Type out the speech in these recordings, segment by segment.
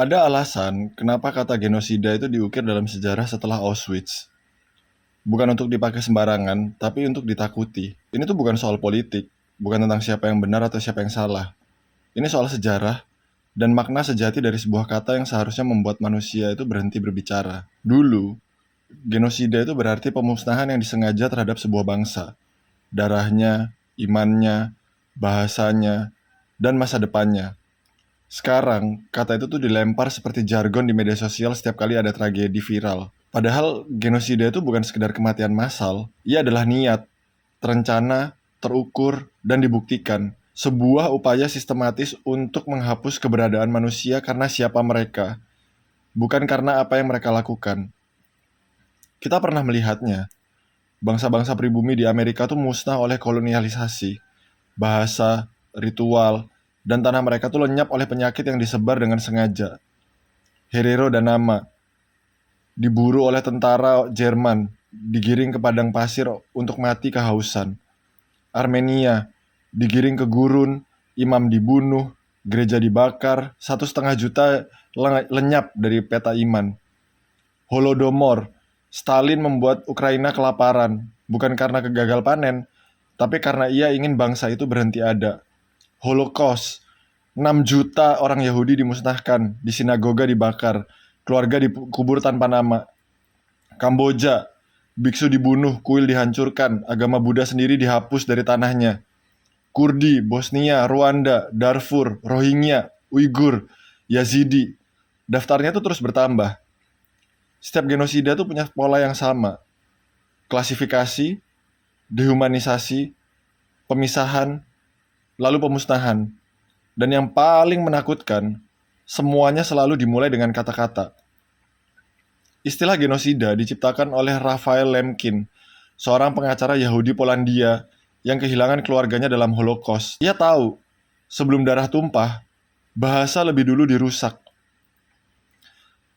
Ada alasan kenapa kata genosida itu diukir dalam sejarah setelah Auschwitz. Bukan untuk dipakai sembarangan, tapi untuk ditakuti. Ini tuh bukan soal politik, bukan tentang siapa yang benar atau siapa yang salah. Ini soal sejarah dan makna sejati dari sebuah kata yang seharusnya membuat manusia itu berhenti berbicara. Dulu, genosida itu berarti pemusnahan yang disengaja terhadap sebuah bangsa. Darahnya, imannya, bahasanya, dan masa depannya. Sekarang, kata itu tuh dilempar seperti jargon di media sosial setiap kali ada tragedi viral. Padahal genosida itu bukan sekedar kematian massal, ia adalah niat, terencana, terukur, dan dibuktikan. Sebuah upaya sistematis untuk menghapus keberadaan manusia karena siapa mereka, bukan karena apa yang mereka lakukan. Kita pernah melihatnya, bangsa-bangsa pribumi di Amerika tuh musnah oleh kolonialisasi, bahasa, ritual, dan tanah mereka tuh lenyap oleh penyakit yang disebar dengan sengaja. Herero dan Nama diburu oleh tentara Jerman, digiring ke padang pasir untuk mati kehausan. Armenia digiring ke gurun, imam dibunuh, gereja dibakar, 1,5 juta lenyap dari peta iman. Holodomor, Stalin membuat Ukraina kelaparan, bukan karena kegagal panen, tapi karena ia ingin bangsa itu berhenti ada. Holocaust, 6 juta orang Yahudi dimusnahkan, di sinagoga dibakar, keluarga dikubur tanpa nama. Kamboja, biksu dibunuh, kuil dihancurkan, agama Buddha sendiri dihapus dari tanahnya. Kurdi, Bosnia, Rwanda, Darfur, Rohingya, Uighur, Yazidi. Daftarnya tuh terus bertambah. Setiap genosida tuh punya pola yang sama. Klasifikasi, dehumanisasi, pemisahan, lalu pemusnahan. Dan yang paling menakutkan, semuanya selalu dimulai dengan kata-kata. Istilah genosida diciptakan oleh Raphael Lemkin, seorang pengacara Yahudi Polandia yang kehilangan keluarganya dalam Holocaust. Ia tahu, sebelum darah tumpah, bahasa lebih dulu dirusak.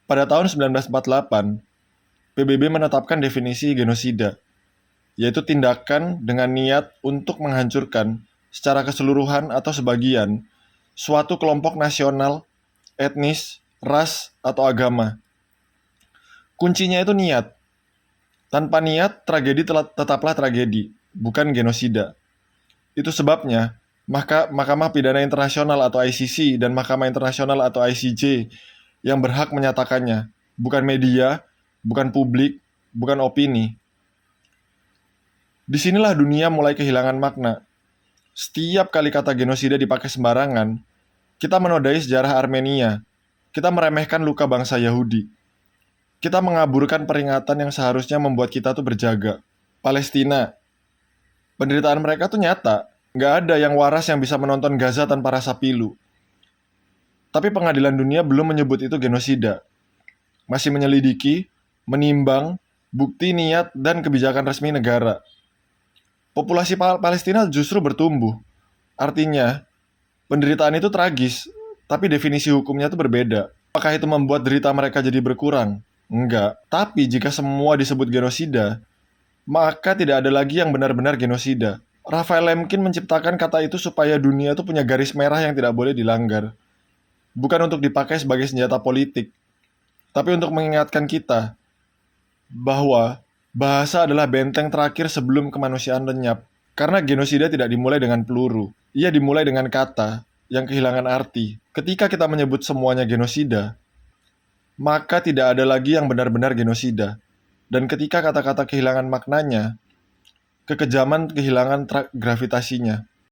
Pada tahun 1948, PBB menetapkan definisi genosida, yaitu tindakan dengan niat untuk menghancurkan secara keseluruhan atau sebagian suatu kelompok nasional, etnis, ras, atau agama. Kuncinya itu niat. Tanpa niat, tragedi tetaplah tragedi, bukan genosida. Itu sebabnya, Mahkamah Pidana Internasional atau ICC dan Mahkamah Internasional atau ICJ yang berhak menyatakannya, bukan media, bukan publik, bukan opini. Disinilah dunia mulai kehilangan makna. Setiap kali kata genosida dipakai sembarangan, kita menodai sejarah Armenia, kita meremehkan luka bangsa Yahudi. Kita mengaburkan peringatan yang seharusnya membuat kita tuh berjaga. Palestina, penderitaan mereka tuh nyata. Nggak ada yang waras yang bisa menonton Gaza tanpa rasa pilu. Tapi pengadilan dunia belum menyebut itu genosida. Masih menyelidiki, menimbang, bukti niat dan kebijakan resmi negara. Populasi Palestina justru bertumbuh. Artinya, penderitaan itu tragis, tapi definisi hukumnya itu berbeda. Apakah itu membuat derita mereka jadi berkurang? Enggak. Tapi jika semua disebut genosida, maka tidak ada lagi yang benar-benar genosida. Raphael Lemkin menciptakan kata itu supaya dunia itu punya garis merah yang tidak boleh dilanggar. Bukan untuk dipakai sebagai senjata politik, tapi untuk mengingatkan kita bahwa bahasa adalah benteng terakhir sebelum kemanusiaan lenyap. Karena genosida tidak dimulai dengan peluru, ia dimulai dengan kata yang kehilangan arti. Ketika kita menyebut semuanya genosida, maka tidak ada lagi yang benar-benar genosida. Dan ketika kata-kata kehilangan maknanya, kekejaman kehilangan gravitasinya.